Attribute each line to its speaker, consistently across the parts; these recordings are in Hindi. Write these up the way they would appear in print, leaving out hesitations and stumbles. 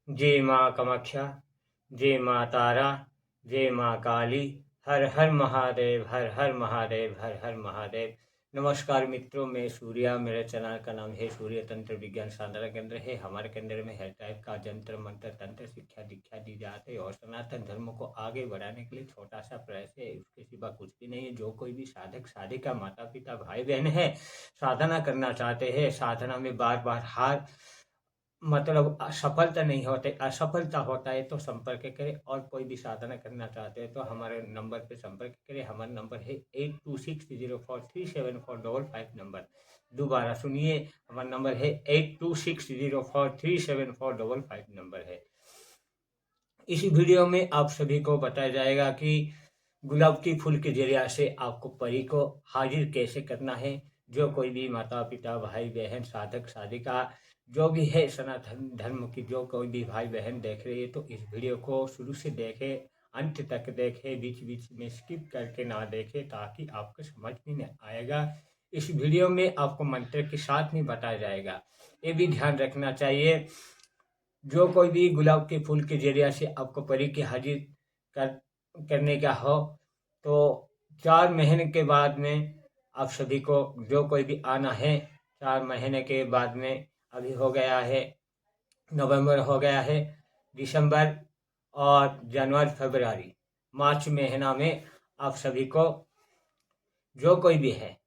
Speaker 1: जय माँ कामाख्या, जय माँ तारा, जय माँ काली। हर हर महादेव, हर हर महादेव, हर हर महादेव। नमस्कार मित्रों, मैं सूर्या, मेरे चैनल का नाम है सूर्य तंत्र विज्ञान साधना केंद्र है। हमारे केंद्र में हर टाइप का जंत्र मंत्र तंत्र शिक्षा दीक्षा दी जाती है और सनातन धर्म को आगे बढ़ाने के लिए छोटा सा प्रयास है, उसके सिवा कुछ भी नहीं है। जो कोई भी साधक साधिका माता पिता भाई बहन है, साधना करना चाहते हैं, साधना में बार बार हार सफलता नहीं होते, असफलता होता है, तो संपर्क करें। और कोई भी साधना करना चाहते हैं तो हमारे नंबर पे संपर्क करें। हमारा नंबर है 8260437455 नंबर। दोबारा सुनिए, हमारा नंबर है 8260437455 नंबर है। इस वीडियो में आप सभी को बताया जाएगा कि गुलाब की फूल के जरिया से आपको परी को हाजिर कैसे करना है। जो कोई भी माता पिता भाई बहन साधक साधिका जो भी है सनातन धर्म की, जो कोई भी भाई बहन देख रही है तो इस वीडियो को शुरू से देखे, अंत तक देखे, बीच बीच में स्किप करके ना देखे, ताकि आपको समझ में नहीं आएगा। इस वीडियो में आपको मंत्र के साथ नहीं बताया जाएगा। ये भी ध्यान रखना चाहिए, जो कोई भी गुलाब के फूल के जरिया से आपको परी की हाजिर कर करने का हो तो 4 महीने के बाद में आप सभी को जो कोई भी आना है। 4 महीने के बाद में अभी हो गया है नवंबर, हो गया है दिसंबर और जनवरी फरवरी, मार्च महीना में आप सभी को जो कोई भी है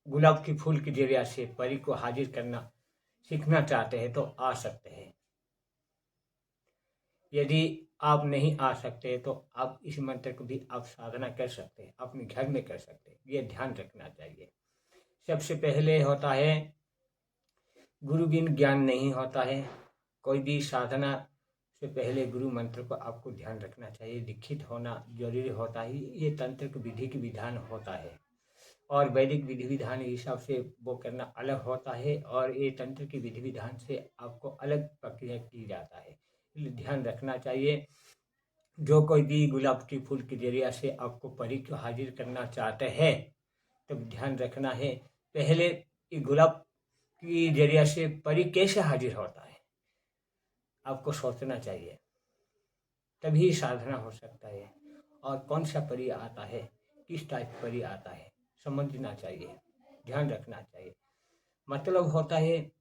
Speaker 1: गुलाब के फूल के जरिया से परी को हाजिर करना सीखना चाहते हैं तो आ सकते हैं। यदि आप नहीं आ सकते तो आप इस मंत्र को भी आप साधना कर सकते हैं, अपने घर में कर सकते हैं। ये ध्यान रखना चाहिए। सबसे पहले होता है गुरु बिन ज्ञान नहीं होता है। कोई भी साधना से पहले गुरु मंत्र को आपको ध्यान रखना चाहिए, दीक्षित होना जरूरी होता है। ये तंत्र की विधि की विधान होता है और वैदिक विधि विधान के हिसाब से वो करना अलग होता है, और ये तंत्र की विधि विधान से आपको अलग प्रक्रिया की जाता है। ध्यान रखना चाहिए। जो कोई भी गुलाब के फूल के जरिया से आपको परी को हाजिर करना चाहते हैं तो ध्यान रखना है, पहले ये गुलाब की जरिया से परी कैसे हाजिर होता है आपको सोचना चाहिए, तभी साधना हो सकता है। और कौन सा परी आता है, किस टाइप परी आता है, समझना चाहिए, ध्यान रखना चाहिए। मतलब होता है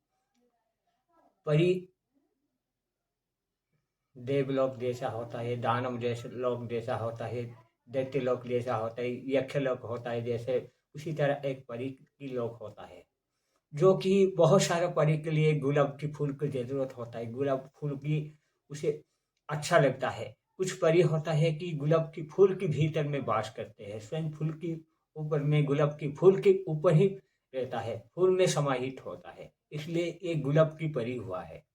Speaker 1: परी देवलोक जैसा होता है, दानव जैसे लोक जैसा होता है, दैत्य लोक जैसा होता है, यक्ष लोक होता है, जैसे उसी तरह एक परी की लोक होता है। जो कि बहुत सारे परी के लिए गुलाब की फूल की जरूरत होता है। गुलाब फूल की उसे अच्छा लगता है। कुछ परी होता है कि गुलाब की फूल के भीतर में वास करते हैं, स्वयं फूल की ऊपर में, गुलाब की फूल के ऊपर ही रहता है, फूल में समाहित होता है, इसलिए ये गुलाब की परी हुआ है।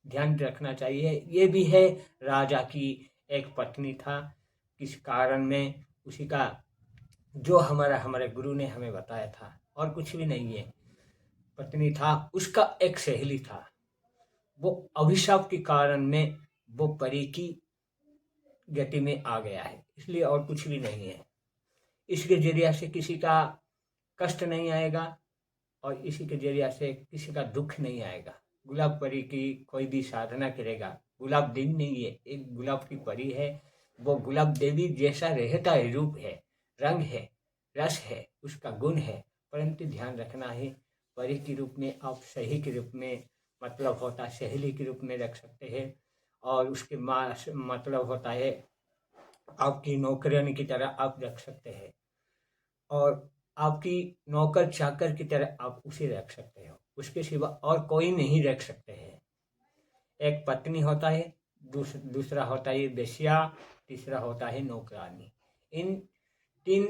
Speaker 1: ध्यान रखना चाहिए। ये भी है राजा की एक पत्नी था, किस कारण में उसी का, जो हमारे गुरु ने हमें बताया था, और कुछ भी नहीं है। पत्नी था, उसका एक सहेली था, वो अभिशाप के कारण में वो परी की गति में आ गया है, इसलिए और कुछ भी नहीं है। इसके जरिया से किसी का कष्ट नहीं आएगा और इसी के जरिया से किसी का दुख नहीं आएगा। गुलाब परी की कोई भी साधना करेगा, गुलाब देवी नहीं है, एक गुलाब की परी है, वो गुलाब देवी जैसा रहता है, रूप है, रंग है, रस है, उसका गुण है। परंतु ध्यान रखना है, परी के रूप में आप सही के रूप में, मतलब होता है सहेली के रूप में रख सकते हैं, और उसके माँ मतलब होता है आपकी नौकरानी की तरह आप रख सकते हैं, और आपकी नौकर चाकर की तरह आप उसे रख सकते हो, उसके सिवा और कोई नहीं रख सकते हैं। एक पत्नी होता है, दूसरा होता है बेश्या, तीसरा होता है नौकरानी। इन 3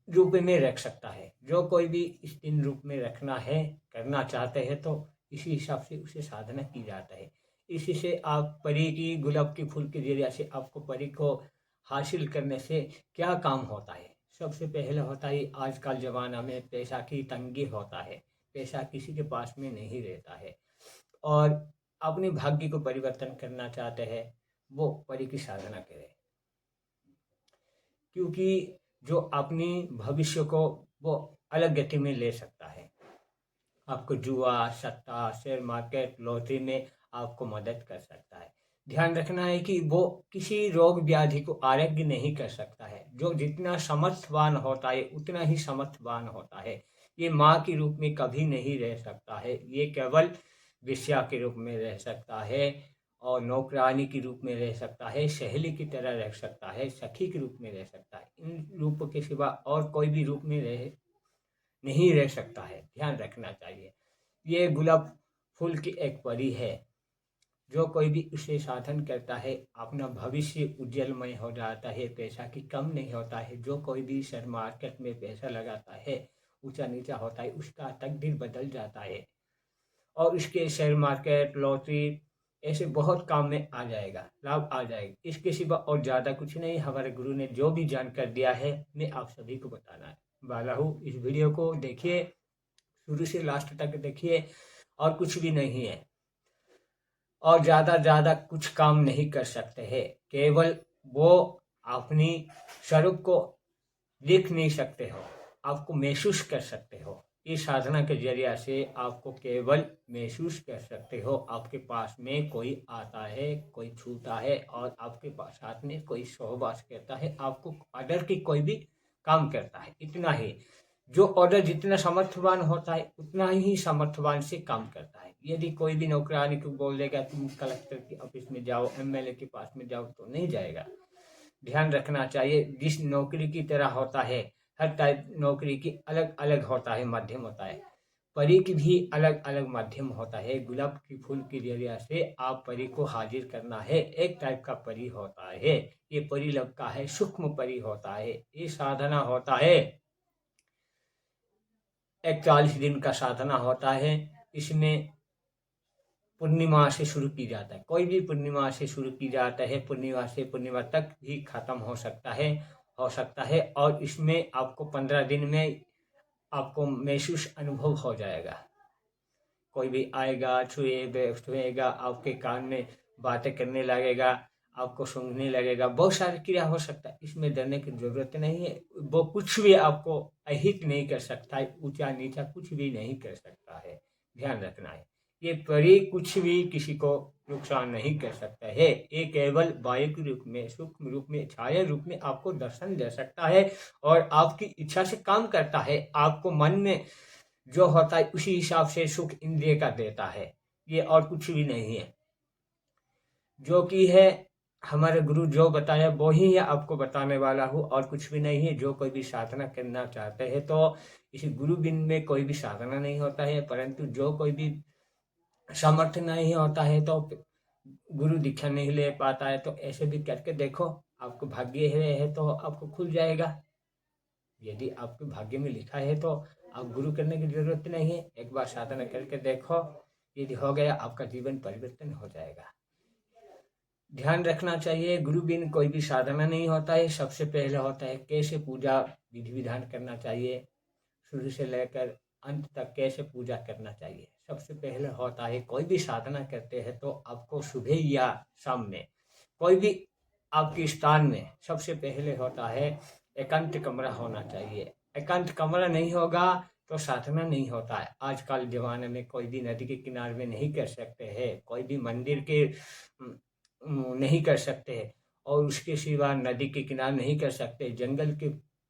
Speaker 1: रूप में रख सकता है। जो कोई भी इस 3 रूप में रखना है, करना चाहते हैं तो इसी हिसाब से उसे साधना की जाता है। इसी से आप परी की, गुलाब के फूल के जरिया से आपको परी को हासिल करने से क्या काम होता है। सबसे पहले होता है आजकल ज़माना में पैसा की तंगी होता है, पैसा किसी के पास में नहीं रहता है, और अपने भाग्य को परिवर्तन करना चाहते हैं, वो परी की साधना करें। क्योंकि जो अपनी भविष्य को वो अलग गति में ले सकता है। आपको जुआ, सट्टा, शेयर मार्केट, लॉटरी में आपको मदद कर सकता है। ध्यान रखना है कि वो किसी रोग व्याधि को आरोग्य नहीं कर सकता है। जो जितना समर्थवान होता है उतना ही समर्थवान होता है। ये माँ के रूप में कभी नहीं रह सकता है, ये केवल वेश्या के रूप में रह सकता है और नौकरानी के रूप में रह सकता है, सहेली की तरह रह सकता है, सखी के रूप में रह सकता है। इन रूप के सिवा और कोई भी रूप में नहीं रह सकता है। ध्यान रखना चाहिए। ये गुलाब फूल की एक परी है। जो कोई भी उसे साधन करता है अपना भविष्य उज्जवलमय हो जाता है, पैसा की कम नहीं होता है। जो कोई भी शेयर मार्केट में पैसा लगाता है, ऊंचा नीचा होता है, उसका तकदीर बदल जाता है और उसके शेयर मार्केट, लॉटरी ऐसे बहुत काम में आ जाएगा, लाभ आ जाएगा। इसके सिवा और ज़्यादा कुछ नहीं। हमारे गुरु ने जो भी जानकारी दिया है मैं आप सभी को बताना वाला हूँ। इस वीडियो को देखिए, शुरू से लास्ट तक देखिए और कुछ भी नहीं है और ज़्यादा कुछ काम नहीं कर सकते हैं। केवल वो अपनी स्वरूप को देख नहीं सकते हो, आपको महसूस कर सकते हो। इस साधना के जरिया से आपको केवल महसूस कर सकते हो। आपके पास में कोई आता है, कोई छूता है और आपके पास साथ में कोई सहवास करता है, आपको ऑर्डर की कोई भी काम करता है, इतना ही। जो ऑर्डर जितना समर्थवान होता है उतना ही समर्थवान से काम करता है। यदि कोई भी नौकरानी को बोल देगा तुम कलेक्टर के ऑफिस में जाओ, एमएलए के पास में जाओ, तो नहीं जाएगा। ध्यान रखना चाहिए। जिस नौकरी की तरह होता है, हर टाइप नौकरी की अलग अलग होता है, माध्यम होता है। परी की भी अलग अलग माध्यम होता है। गुलाब की फूल के जरिया से आप परी को हाजिर करना है। एक टाइप का परी होता है, ये परी लगता है, सूक्ष्म परी होता है। ये साधना होता है 41 दिन का साधना होता है। इसमें पूर्णिमा से शुरू की जाता है। कोई भी पूर्णिमा से शुरू की जाता है, पूर्णिमा से पूर्णिमा तक भी खत्म हो सकता है और इसमें आपको 15 दिन में आपको महसूस अनुभव हो जाएगा। कोई भी आएगा, छुएगा, आपके कान में बातें करने लगेगा, आपको सूंघने लगेगा, बहुत सारी क्रिया हो सकता है। इसमें डरने की जरूरत नहीं है। वो कुछ भी आपको अहित नहीं कर सकता है, ऊंचा नीचा कुछ भी नहीं कर सकता है। ध्यान रखना है। ये परी कुछ भी किसी को नुकसान नहीं कर सकता है। ये केवल वायु के रूप में, सूक्ष्म रूप में, छाया रूप में आपको दर्शन दे सकता है और आपकी इच्छा से काम करता है। आपको मन में जो होता है उसी हिसाब से सुख इंद्रिय का देता है। ये और कुछ भी नहीं है। जो कि है हमारे गुरु जो बताया वो ही है आपको बताने वाला हूँ, और कुछ भी नहीं है। जो कोई भी साधना करना चाहते हैं तो इस गुरु बिन में कोई भी साधना नहीं होता है, परंतु जो कोई भी सामर्थ्य नहीं होता है तो गुरु दीक्षा नहीं ले पाता है, तो ऐसे भी करके देखो। आपको भाग्य है तो आपको खुल जाएगा। यदि आपके भाग्य में लिखा है तो आप गुरु करने की जरूरत नहीं है। एक बार साधना करके देखो, यदि हो गया आपका जीवन परिवर्तन हो जाएगा। ध्यान रखना चाहिए, गुरु बिन कोई भी साधना नहीं होता है। सबसे पहले होता है कैसे पूजा विधि विधान करना चाहिए, शुरू से लेकर अंत तक कैसे पूजा करना चाहिए। सबसे पहले होता है कोई भी साधना करते हैं तो आपको सुबह या शाम में कोई भी आपके स्थान में सबसे पहले होता है एकांत कमरा होना चाहिए। एकांत कमरा नहीं होगा तो साधना नहीं होता है। आजकल जमाने में कोई भी नदी के किनारे में नहीं कर सकते हैं, कोई भी मंदिर के नहीं कर सकते हैं, और उसके सिवा नदी के किनारे नहीं कर सकते, जंगल के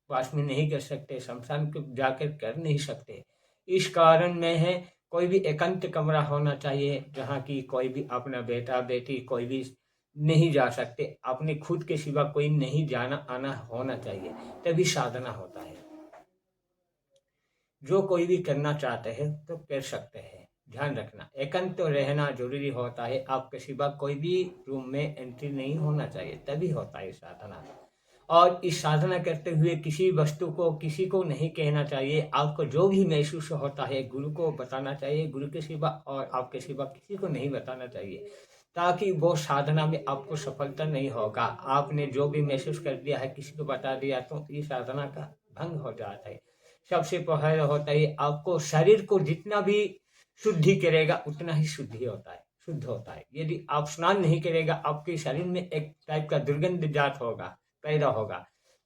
Speaker 1: पास में नहीं कर सकते, शमशान को जाकर कर नहीं सकते। इस कारण में है कोई भी एकांत कमरा होना चाहिए जहाँ की कोई भी अपना बेटा बेटी कोई भी नहीं जा सकते, अपने खुद के सिवा कोई नहीं जाना आना होना चाहिए, तभी साधना होता है। जो कोई भी करना चाहते हैं तो कर सकते हैं। ध्यान रखना एकांत तो रहना जरूरी होता है। आपके सिवा कोई भी रूम में एंट्री नहीं होना चाहिए, तभी होता है साधना। और इस साधना करते हुए किसी वस्तु को किसी को नहीं कहना चाहिए। आपको जो भी महसूस होता है गुरु को बताना चाहिए, गुरु के सिवा और आपके सिवा किसी को नहीं बताना चाहिए, ताकि वो साधना में आपको सफलता नहीं होगा। आपने जो भी महसूस कर दिया है किसी को बता दिया तो ये साधना का भंग हो जाता है। सबसे पहले होता है आपको शरीर को जितना भी शुद्धि करेगा उतना ही शुद्धि होता है, शुद्ध होता है। यदि आप स्नान नहीं करेगा आपके शरीर में एक टाइप का दुर्गंध जात होगा, पैदा होगा,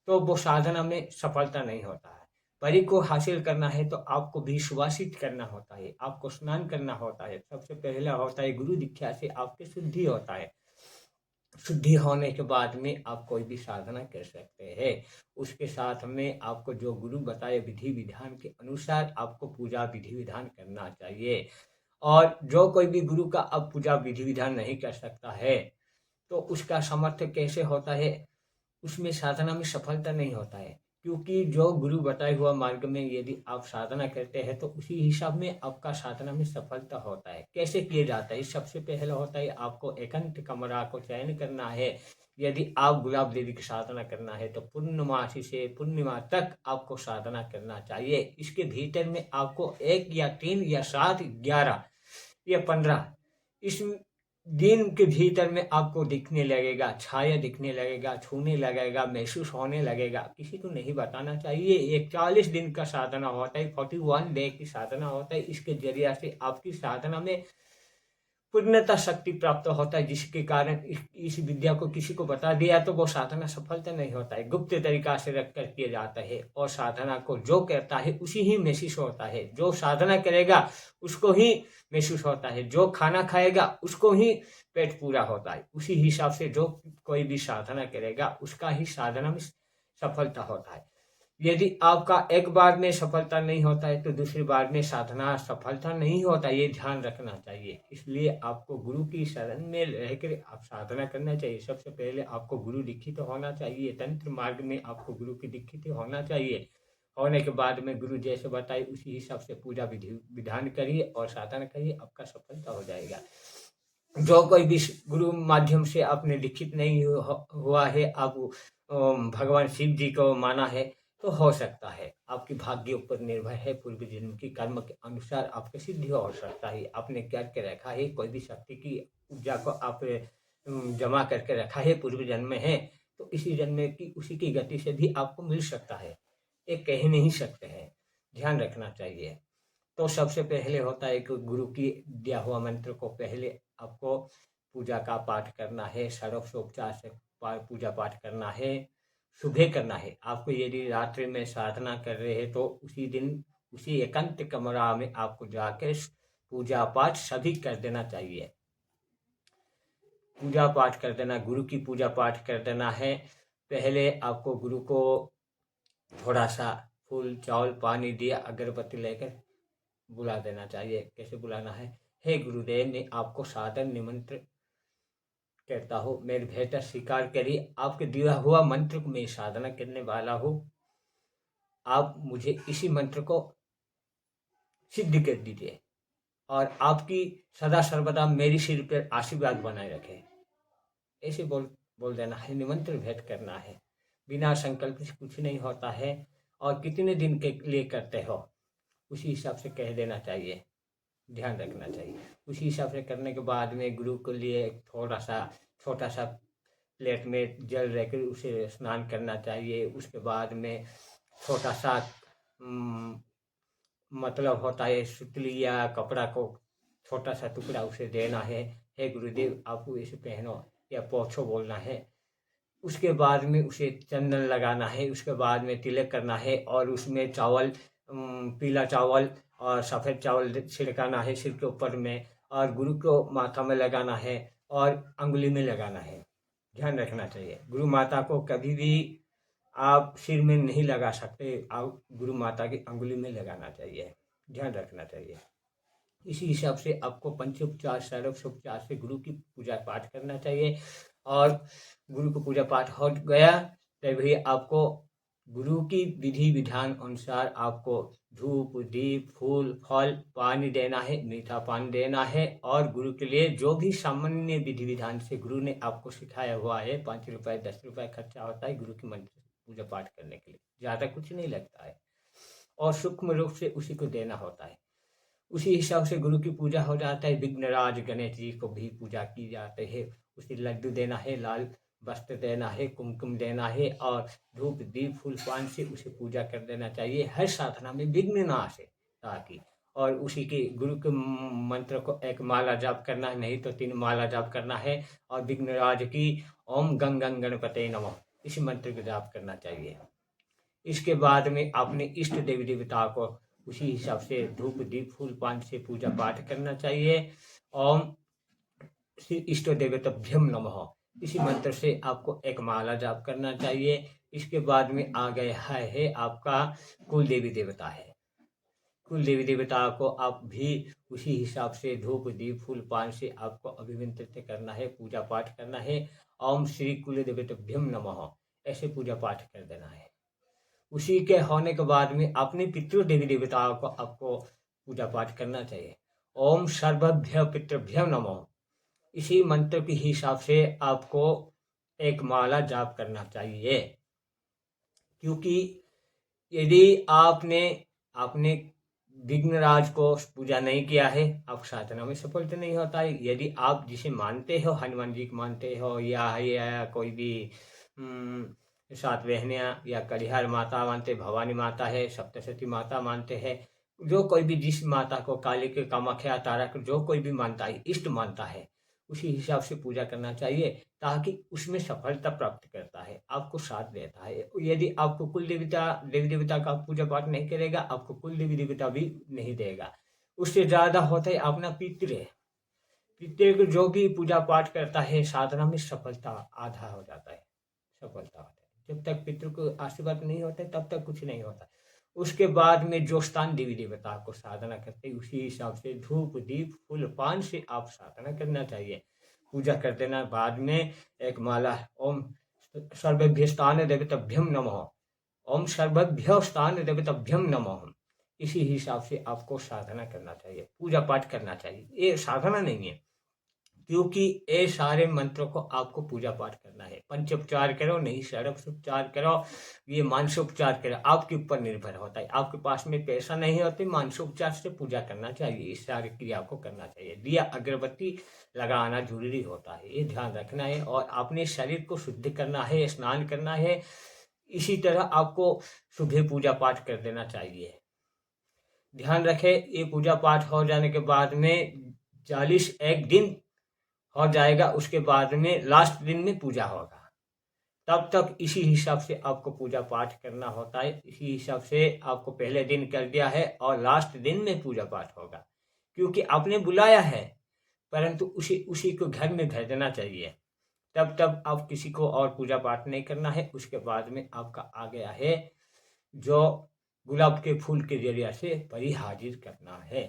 Speaker 1: तो वो साधना में सफलता नहीं होता है। परी को हासिल करना है तो आपको भी सुवासित करना होता है, आपको स्नान करना होता है। सबसे पहला होता है गुरु दीक्षा से आपकी शुद्धि होता है। शुद्धि होने के बाद में आप कोई भी साधना कर सकते हैं। उसके साथ में आपको जो गुरु बताए विधि विधान के अनुसार आपको पूजा विधि विधान करना चाहिए। और जो कोई भी गुरु का अब पूजा विधि विधान नहीं कर सकता है तो उसका समर्थ कैसे होता है, उसमें साधना में सफलता नहीं होता है। क्योंकि जो गुरु बताए हुआ मार्ग में यदि आप साधना करते हैं तो उसी हिसाब में आपका साधना में सफलता होता है। कैसे किया जाता है, सबसे पहले होता है आपको एकांत कमरा को चयन करना है। यदि आप गुलाब देवी की साधना करना है तो पूर्णमासी से पूर्णिमा तक आपको साधना करना चाहिए। इसके भीतर में आपको 1 या 3 या 7, 11 या 15 इस दिन के भीतर में आपको दिखने लगेगा, छाया दिखने लगेगा, छूने लगेगा, महसूस होने लगेगा। किसी को नहीं बताना चाहिए। ये 40 दिन का साधना होता है, 41 डे की साधना होता है। इसके जरिया से आपकी साधना में पूर्णता शक्ति प्राप्त होता है, जिसके कारण इस विद्या को किसी को बता दिया तो वो साधना सफलता नहीं होता है। गुप्त तरीका से रख कर किया जाता है और साधना को जो करता है उसी ही महसूस होता है। जो साधना करेगा उसको ही महसूस होता है, जो खाना खाएगा उसको ही पेट पूरा होता है। उसी हिसाब से जो कोई भी साधना करेगा उसका ही साधना में सफलता होता है। यदि आपका एक बार में सफलता नहीं होता है तो दूसरी बार में साधना सफलता नहीं होता, ये ध्यान रखना चाहिए। इसलिए आपको गुरु की शरण में रहकर आप साधना करना चाहिए। सबसे पहले आपको गुरु दीक्षित होना चाहिए। तंत्र मार्ग में आपको गुरु की दीक्षित होना चाहिए। होने के बाद में गुरु जैसे बताए उसी हिसाब से पूजा विधि विधान करिए और साधना करिए, आपका सफलता हो जाएगा। जो कोई भी गुरु माध्यम से आपने दीक्षित नहीं हुआ है, आप भगवान शिव जी को माना है तो हो सकता है। आपके भाग्य ऊपर निर्भर है, पूर्व जन्म की कर्म के अनुसार आपके सिद्धि हो सकता है। आपने करके रखा है, कोई भी शक्ति की ऊर्जा को आप जमा करके रखा है पूर्व जन्म में है तो इसी जन्म की उसी की गति से भी आपको मिल सकता है। ये कह नहीं सकते हैं, ध्यान रखना चाहिए। तो सबसे पहले होता है कि गुरु की दिया हुआ मंत्र को पहले आपको पूजा का पाठ करना है, षोडशोपचार से पूजा पाठ करना है, सुबह करना है। आपको यदि रात्रि में साधना कर रहे हैं तो उसी दिन उसी एकांत कमरा में आपको जाकर पूजा पाठ सभी कर देना चाहिए। पूजा पाठ कर देना, गुरु की पूजा पाठ कर देना है। पहले आपको गुरु को थोड़ा सा फूल चावल पानी दिया अगरबत्ती लेकर बुला देना चाहिए। कैसे बुलाना है, हे गुरुदेव, मैं आपको सादर निमंत्रण करता हूँ, मेरे बेहतर स्वीकार करिए। आपके दिया हुआ मंत्र को मैं साधना करने वाला हूँ। आप मुझे इसी मंत्र को सिद्ध कर दीजिए और आपकी सदा सर्वदा मेरी सिर पर आशीर्वाद बनाए रखें। ऐसे बोल देना है, निमंत्रण भेंट करना है। बिना संकल्प से कुछ नहीं होता है और कितने दिन के लिए करते हो उसी हिसाब से कह देना चाहिए, ध्यान रखना चाहिए। उसी हिसाब से करने के बाद में गुरु के लिए थोड़ा सा छोटा सा प्लेट में जल रहकर उसे स्नान करना चाहिए। उसके बाद में छोटा सा मतलब होता है सुतली या कपड़ा को छोटा सा टुकड़ा उसे देना है, हे गुरुदेव आपको इसे पहनो या पोछो बोलना है। उसके बाद में उसे चंदन लगाना है, उसके बाद में तिलक करना है और उसमें चावल पीला चावल और सफ़ेद चावल छिड़काना है सिर के ऊपर में और गुरु को माथा में लगाना है और अंगुली में लगाना है। ध्यान रखना चाहिए, गुरु माता को कभी भी आप सिर में नहीं लगा सकते, आप गुरु माता की अंगुली में लगाना चाहिए, ध्यान रखना चाहिए। इसी हिसाब से आपको पंचोपचार षोडशोपचार से गुरु की पूजा पाठ करना चाहिए और गुरु को पूजा पाठ हो गया तभी आपको गुरु की विधि विधान अनुसार आपको धूप दीप फूल फल पानी देना है, मीठा पानी देना है। और गुरु के लिए जो भी सामान्य विधि विधान से गुरु ने आपको सिखाया हुआ है, 5 रुपए 10 रुपए खर्चा होता है गुरु की मंत्र पूजा पाठ करने के लिए, ज़्यादा कुछ नहीं लगता है और सूक्ष्म रूप से उसी को देना होता है। उसी हिसाब से गुरु की पूजा हो जाता है। विघ्नराज गणेश जी को भी पूजा की जाती है, उसे लड्डू देना है, लाल वस्त्र देना है, कुमकुम देना है और धूप दीप फूल पान से उसे पूजा कर देना चाहिए हर साधना में विघ्न ना आए ताकि। और उसी के गुरु के मंत्र को 1 माला जाप करना है, नहीं तो 3 माला जाप करना है और विघ्नराज की ओम गंग गणपते नमः इस मंत्र को जाप करना चाहिए। इसके बाद में अपने इष्ट देवी देवता को उसी हिसाब से धूप दीप फूल पान से पूजा पाठ करना चाहिए। ओम श्री इष्ट देवताभ्यम नमः, इसी मंत्र से आपको एक माला जाप करना चाहिए। इसके बाद में आ गया है आपका कुल देवी देवता है। कुल देवी देवता को आप भी उसी हिसाब से धूप दीप फूल पान से आपको अभिमंत्रित करना है, पूजा पाठ करना है। ओम श्री कुल देवताभ्यम नमः ऐसे पूजा पाठ कर देना है। उसी के होने के बाद में अपने पितृ देवी देवताओं को आपको पूजा पाठ करना चाहिए। ओम सर्वभ्य पितृभ्य नमः, इसी मंत्र के हिसाब से आपको एक माला जाप करना चाहिए। क्योंकि यदि आपने अपने विघ्नराज को पूजा नहीं किया है, आप साधना में सफल तो नहीं होता है। यदि आप जिसे मानते हो, हनुमान जी को मानते हो या कोई भी सात बहनियाँ या कलिहार माता मानते, भवानी माता है, सप्तशती माता मानते हैं, जो कोई भी जिस माता को, काली के, कामाख्या, तारा को जो कोई भी मानता है, इष्ट मानता है, उसी हिसाब से पूजा करना चाहिए ताकि उसमें सफलता प्राप्त करता है, आपको साथ देता है। यदि आपको कुल देवी देवता का पूजा पाठ नहीं करेगा, आपको कुल देवी देवता भी नहीं देगा। उससे ज़्यादा होता है अपना पितृ। पितृ को जो भी पूजा पाठ करता है, साधना में सफलता आधा हो जाता है, सफलता होता है। जब तक पितृ को आशीर्वाद नहीं होता तब तक कुछ नहीं होता। उसके बाद में जो स्थान देवी देवता को साधना करते हैं, उसी हिसाब से धूप दीप फूल पान से आप साधना करना चाहिए, पूजा कर देना। बाद में एक माला ओम सर्वभ्य स्थान देवताभ्यम नमः, ओम सर्वभ्य स्थान देवताभ्यम नमः, इसी हिसाब से आपको साधना करना चाहिए, पूजा पाठ करना चाहिए। ये साधना नहीं है, क्योंकि ये सारे मंत्रों को आपको पूजा पाठ करना है। पंचोपचार करो, नहीं षोडशोपचार करो, ये मानसोपचार करो, आपके ऊपर निर्भर होता है। आपके पास में पैसा नहीं होते, मानसोपचार से पूजा करना चाहिए, इस सारी क्रिया को करना चाहिए। दिया अगरबत्ती लगाना जरूरी होता है, ये ध्यान रखना है। और अपने शरीर को शुद्ध करना है, स्नान करना है। इसी तरह आपको सुबह पूजा पाठ कर देना चाहिए। ध्यान रखें, ये पूजा पाठ हो जाने के बाद में 41 दिन हो जाएगा, उसके बाद में लास्ट दिन में पूजा होगा। तब तक इसी हिसाब से आपको पूजा पाठ करना होता है। इसी हिसाब से आपको पहले दिन कर दिया है और लास्ट दिन में पूजा पाठ होगा, क्योंकि आपने बुलाया है, परंतु उसी को घर में भेजना चाहिए। तब आप किसी को और पूजा पाठ नहीं करना है। उसके बाद में आपका आ गया है जो गुलाब के फूल के जरिया से परी हाजिर करना है।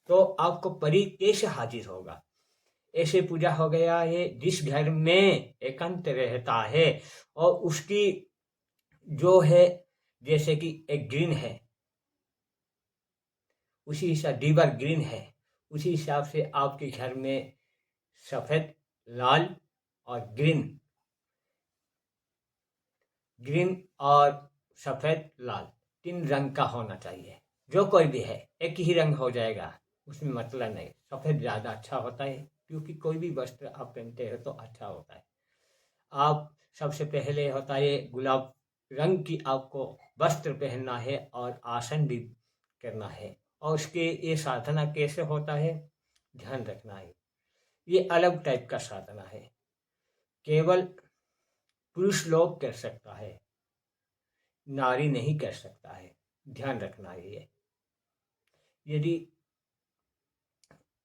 Speaker 1: तो आपको परी कैसे हाजिर होगा? ऐसे पूजा हो गया है जिस घर में एकांत रहता है और उसकी जो है, जैसे कि एक ग्रीन है, उसी हिसाब दीवार ग्रीन है, उसी हिसाब से आपके घर में सफेद, लाल और ग्रीन और सफेद लाल 3 रंग का होना चाहिए। जो कोई भी है, एक ही रंग हो जाएगा, उसमें मतलब नहीं। सफेद ज़्यादा अच्छा होता है, क्योंकि कोई भी वस्त्र आप पहनते हो तो अच्छा होता है। आप सबसे पहले होता है गुलाब रंग की आपको वस्त्र पहनना है और आसन भी करना है। और उसके ये साधना कैसे होता है, ध्यान रखना है। ये अलग टाइप का साधना है, केवल पुरुष लोग कर सकता है, नारी नहीं कर सकता है। ध्यान रखना है। ये यदि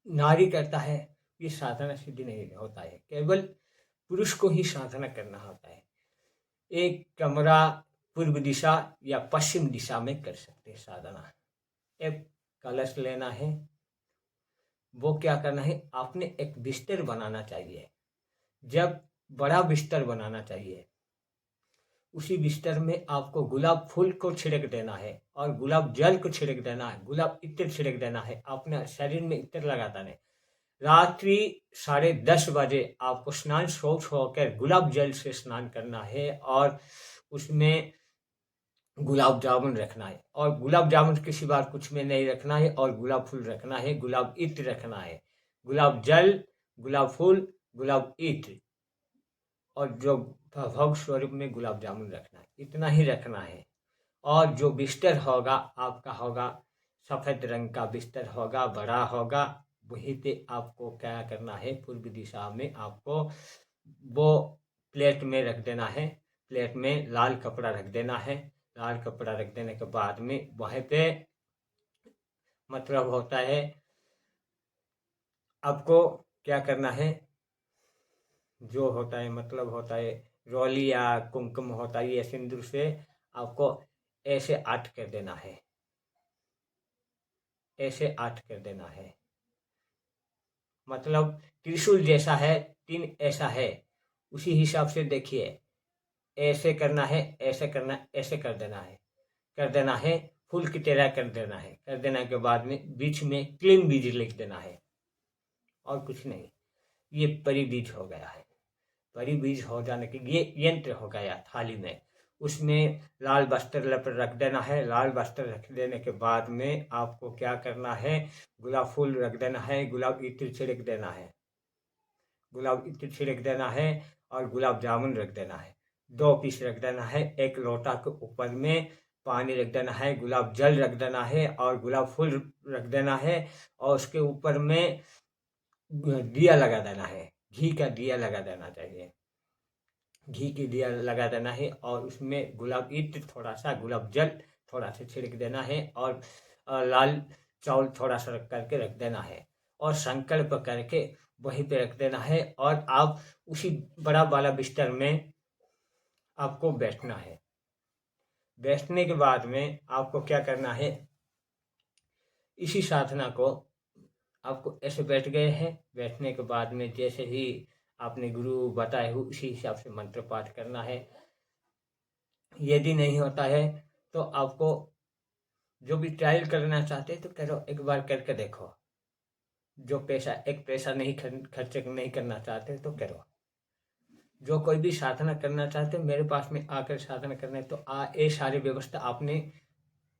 Speaker 1: नारी करता है, ये साधना सिद्धि नहीं होता है, केवल पुरुष को ही साधना करना होता है। एक कमरा पूर्व दिशा या पश्चिम दिशा में कर सकते हैं साधना। एक कलश लेना है, वो क्या करना है, आपने एक बिस्तर बनाना चाहिए। जब बड़ा बिस्तर बनाना चाहिए, उसी बिस्तर में आपको गुलाब फूल को छिड़क देना है और गुलाब जल को छिड़क देना है, गुलाब इत्र छिड़क देना है। अपने शरीर में इत्र लगाता नहीं। रात्रि 10:30 बजे आपको स्नान शौच होकर गुलाब जल से स्नान करना है और उसमें गुलाब जामुन रखना है। और गुलाब जामुन के सिवा कुछ में नहीं रखना है। और गुलाब फूल रखना है, गुलाब इत्र रखना है, गुलाब जल, गुलाब फूल, गुलाब इत्र और जो भोग स्वरूप में गुलाब जामुन रखना है, इतना ही रखना है। और जो बिस्तर होगा आपका होगा सफ़ेद रंग का बिस्तर होगा, बड़ा होगा। वहीं पे आपको क्या करना है, पूर्व दिशा में आपको वो प्लेट में रख देना है। प्लेट में लाल कपड़ा रख देना है, लाल कपड़ा रख देने के बाद में वहीं पे मतलब होता है आपको क्या करना है, जो होता है मतलब होता है रोली या कुमकुम होता है, ये सिंदूर से आपको ऐसे आठ कर देना है, ऐसे आठ कर देना है। मतलब त्रिशूल जैसा है, तीन ऐसा है, उसी हिसाब से देखिए, ऐसे करना है, ऐसे करना, ऐसे कर देना है, कर देना है, फूल की तरह कर देना है। कर देने के बाद में बीच में क्लीन बीज लिख देना है, और कुछ नहीं। ये परी बीज हो गया है। परी बीज हो जाने के ये यंत्र हो गया थाली में। उसमें लाल वस्त्र रख देना है। लाल वस्त्र रख देने के बाद में आपको क्या करना है, गुलाब फूल रख देना है, गुलाब इत्र छिड़क देना है, गुलाब इत्र छिड़क देना है, और गुलाब जामुन रख देना है। 2 पीस रख देना है। एक लोटा के ऊपर में पानी रख देना है, गुलाब जल रख देना है, और गुलाब फूल रख देना है, और उसके ऊपर में दिया लगा देना है। घी का दिया लगा देना चाहिए, घी की दिया लगा देना है, और उसमें गुलाब इत्र थोड़ा सा, गुलाब जल थोड़ा सा छिड़क देना है, और लाल चावल थोड़ा सा रख करके रख देना है, और संकल्प करके वहीं पे रख देना है। और आप उसी बड़ा वाला बिस्तर में आपको बैठना है। बैठने के बाद में आपको क्या करना है, इसी साधना को आपको ऐसे बैठ गए हैं। बैठने के बाद में जैसे ही आपने गुरु बताए हो उसी हिसाब से मंत्र पाठ करना है। यदि नहीं होता है तो आपको जो भी ट्रायल करना चाहते हैं तो करो, एक बार करके देखो। जो पैसा एक पैसा नहीं खर्च नहीं करना चाहते तो करो। जो कोई भी साधना करना चाहते हो मेरे पास में आकर साधना करना है तो ये सारी व्यवस्था आपने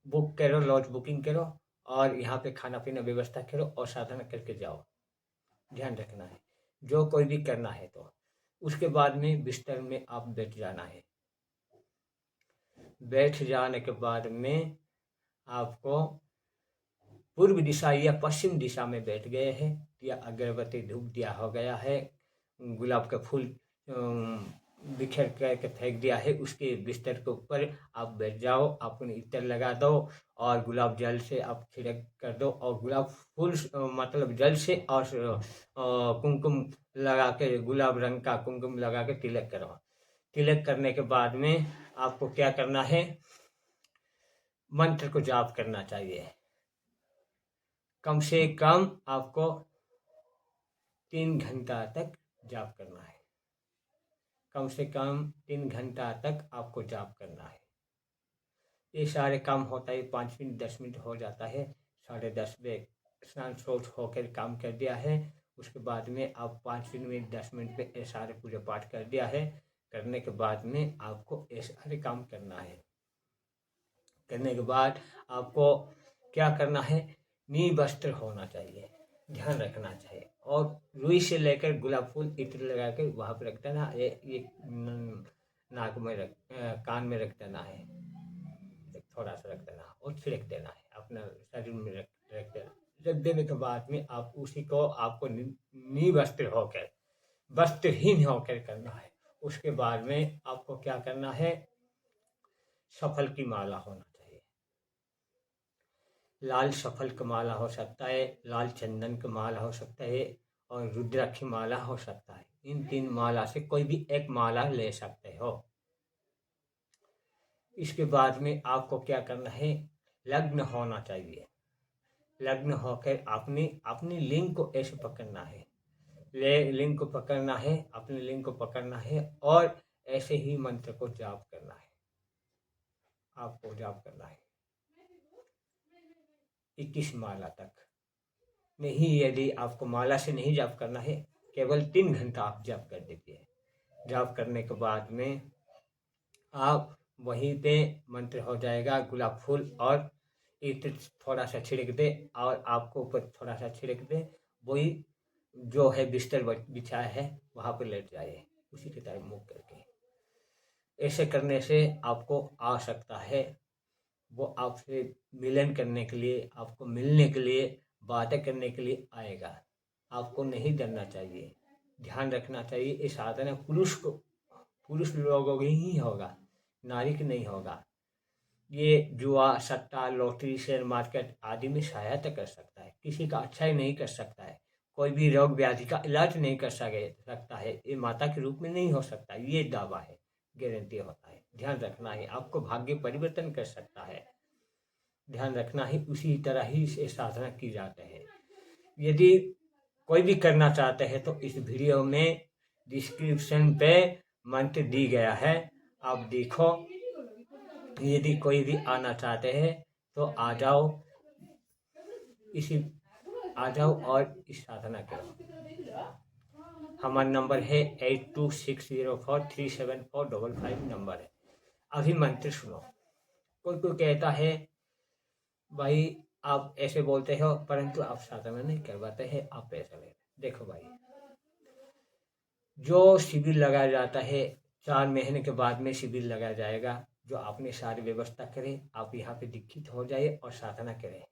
Speaker 1: बुक करो, लॉज बुकिंग करो, और यहाँ पे खाना पीना व्यवस्था करो, और साधना करके जाओ। ध्यान रखना है जो कोई भी करना है तो उसके बाद में बिस्तर में आप बैठ जाना है। बैठ जाने के बाद में आपको पूर्व दिशा या पश्चिम दिशा में बैठ गए हैं, या अगरबत्ती धूप दिया हो गया है, गुलाब का फूल बिखेर करके फेंक दिया है, उसके बिस्तर के ऊपर आप बैठ जाओ, अपने इत्र लगा दो, और गुलाब जल से आप छिड़क कर दो, और गुलाब फूल मतलब जल से और कुमकुम लगा के, गुलाब रंग का कुमकुम लगा के तिलक करो। तिलक करने के बाद में आपको क्या करना है, मंत्र को जाप करना चाहिए। कम से कम आपको 3 घंटा तक जाप करना है। कम से कम 3 घंटा तक आपको जाप करना है। ये सारे काम होता है 5 मिनट 10 मिनट हो जाता है। 10:30 बजे स्नान शौच होकर काम कर दिया है, उसके बाद में आप 5 मिनट 10 मिनट पे ये सारे पूजा पाठ कर दिया है। करने के बाद में आपको ये सारे काम करना है। करने के बाद आपको क्या करना है, नील वस्त्र होना चाहिए, ध्यान रखना चाहिए, और रुई से लेकर गुलाब फूल इत्र लगा के वहाँ पर रख देना। ये नाक में कान में रख देना है, थोड़ा सा रख देना और छिड़क देना है, अपना शरीर में रख देना। रख देने के बाद में आप उसी को आपको निवस्त्र होकर, वस्त्रहीन होकर करना है। उसके बाद में आपको क्या करना है, सफल की माला होना चाहिए। लाल सफल का माला हो सकता है, लाल चंदन का माला हो सकता है, और रुद्राक्ष माला हो सकता है। इन 3 माला से कोई भी एक माला ले सकते हो। इसके बाद में आपको क्या करना है, लग्न होना चाहिए। लग्न होकर अपनी अपनी लिंग को ऐसे पकड़ना है, लिंग को पकड़ना है, अपने लिंग को पकड़ना है, और ऐसे ही मंत्र को जाप करना है। आपको जाप करना है 21 माला तक। नहीं, यदि आपको माला से नहीं जाप करना है, केवल 3 घंटा आप जाप कर दीजिए। जाप करने के बाद में आप वहीं पे मंत्र हो जाएगा। गुलाब फूल और इत्र थोड़ा सा छिड़क दे, और आपको ऊपर थोड़ा सा छिड़क दे, वही जो है बिस्तर बिछाया है वहाँ पर लेट जाइए उसी की तरफ मुँह करके। ऐसे करने से आपको आ सकता है, वो आपसे मिलन करने के लिए, आपको मिलने के लिए, बातें करने के लिए आएगा। आपको नहीं डरना चाहिए, ध्यान रखना चाहिए। ये साधना पुरुष लोगों की ही होगा, नारी की नहीं होगा। ये जुआ, सट्टा, लॉटरी, शेयर मार्केट आदि में सहायता कर सकता है। किसी का अच्छा ही नहीं कर सकता है। कोई भी रोग व्याधि का इलाज नहीं कर सकता है। ये माता के रूप में नहीं हो सकता, ये दावा है, गारंटी होता है। ध्यान रखना है, आपको भाग्य परिवर्तन कर सकता है। ध्यान रखना ही, उसी तरह ही से साधना की जाते हैं। यदि कोई भी करना चाहते हैं तो इस वीडियो में डिस्क्रिप्शन पे मंत्र दी गया है, आप देखो। यदि कोई भी आना चाहते हैं तो आ जाओ, इसी आ जाओ और इस साधना करो। हमारा नंबर है 8260437455 नंबर है। अभी मंत्र सुनो। कोई कोई कहता है भाई आप ऐसे बोलते हो परंतु आप साधना नहीं करवाते हैं, आप पैसा ले। देखो भाई, जो शिविर लगाया जाता है 4 महीने के बाद में शिविर लगाया जाएगा। जो आपने सारी व्यवस्था करे, आप यहाँ पे दीक्षित हो जाए और साधना करें।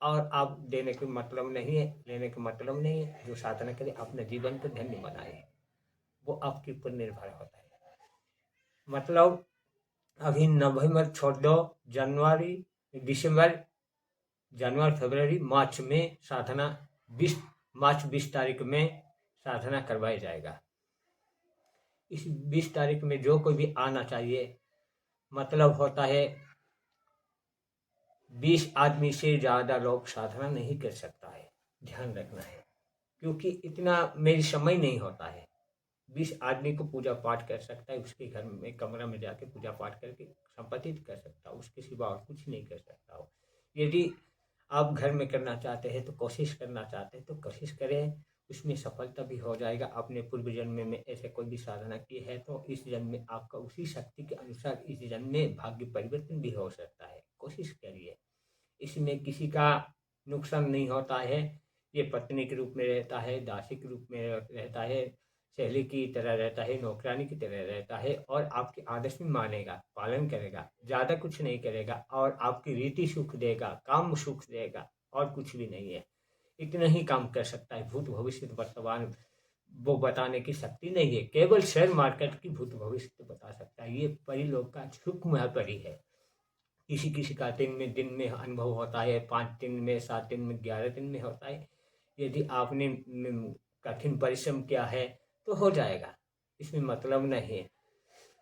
Speaker 1: और आप देने का मतलब नहीं है, लेने का मतलब नहीं है। जो साधना करे अपने जीवन को धन्य बनाए, वो आपके ऊपर निर्भर होता है। मतलब अभी नवंबर छोड़ दो, जनवरी, दिसंबर, जनवरी, फरवरी, मार्च में साधना 20 तारीख में साधना करवाया जाएगा। इस 20 तारीख में जो कोई भी आना चाहिए, मतलब होता है 20 आदमी से ज़्यादा लोग साधना नहीं कर सकता है। ध्यान रखना है, क्योंकि इतना मेरी समय नहीं होता है। 20 आदमी को पूजा पाठ कर सकता है, उसके घर में कमरा में जाके पूजा पाठ करके संपत्ति कर सकता हो, उसके सिवा और कुछ नहीं कर सकता हो। यदि आप घर में करना चाहते हैं तो कोशिश करना चाहते हैं तो कोशिश करें, उसमें सफलता भी हो जाएगा। आपने पूर्व जन्म में ऐसे कोई भी साधना की है तो इस जन्म में आपका उसी शक्ति के अनुसार इस जन्म में भाग्य परिवर्तन भी हो सकता है। कोशिश करिए, इसमें किसी का नुकसान नहीं होता है। ये पत्नी के रूप में रहता है, दासी के रूप में रहता है, सहेली की तरह रहता है, नौकरानी की तरह रहता है और आपके आदर्श में मानेगा, पालन करेगा, ज़्यादा कुछ नहीं करेगा और आपकी रीति सुख देगा, काम सुख देगा और कुछ भी नहीं है। इतना ही काम कर सकता है। भूत भविष्य वर्तमान वो बताने की शक्ति नहीं है। केवल शेयर मार्केट की भूत भविष्य बता सकता है। ये परिलोक का सूक्ष्म परि है। किसी किसी का दिन में अनुभव होता है, 5 दिन में, 7 दिन में, 11 दिन में होता है। यदि आपने कठिन परिश्रम किया है तो हो जाएगा, इसमें मतलब नहीं है।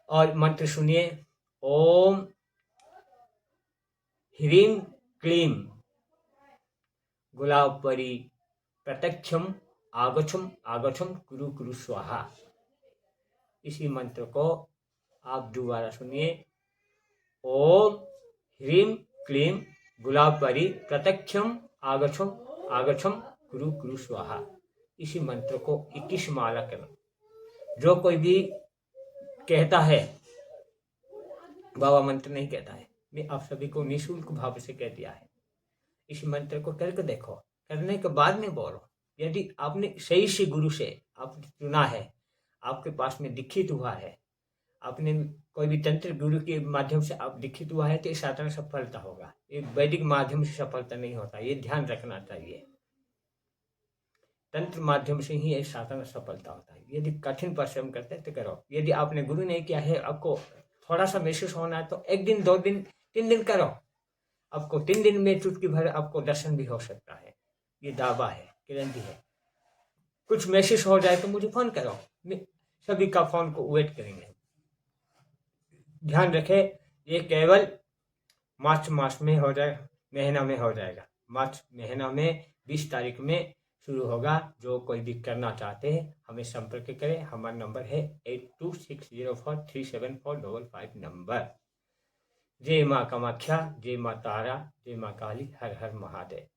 Speaker 1: और मंत्र सुनिए, ओम ह्रीं क्लीं गुलाबपरी प्रत्यक्षम आगछम आगछम कुरु कुरु स्वाहा। इसी मंत्र को आप दोबारा सुनिए, ओम ह्रीं क्लीं गुलाबपरी प्रत्यक्षम आगछम आगछम कुरु कुरु स्वाहा। इसी मंत्र को 21 माला करें। जो कोई भी कहता है, बाबा मंत्र नहीं कहता है, मैं आप सभी को निःशुल्क भाव से कह दिया है। इस मंत्र को करके देखो, करने के बाद में बोलो। यदि आपने सही से गुरु से आप चुना है, आपके पास में दीक्षित हुआ है, आपने कोई भी तंत्र गुरु के माध्यम से आप दीक्षित हुआ है तो ये साधारण सफलता होगा। ये वैदिक माध्यम से सफलता नहीं होता, ये ध्यान रखना चाहिए। तंत्र माध्यम से ही एक साधारण सफलता होता है। यदि कठिन परिश्रम करते हैं तो करो। यदि आपने गुरु नहीं किया है, आपको थोड़ा सा महसूस होना है तो 1 दिन, 2 दिन, 3 दिन करो। आपको 3 दिन में चुटकी भर आपको दर्शन भी हो सकता है। ये दावा है, गारंटी है। कुछ महसूस हो जाए तो मुझे फोन करो, मैं सभी का फोन को वेट करेंगे। ध्यान रखें, ये केवल मार्च मास में हो जाए, महीना में हो जाएगा। मार्च महीना में 20 तारीख में शुरू होगा। जो कोई भी करना चाहते हैं हमें संपर्क करें। हमारा नंबर है 8260437455 नंबर। जय माँ कामाख्या, जय माँ तारा, जय माँ काली, हर हर महादेव।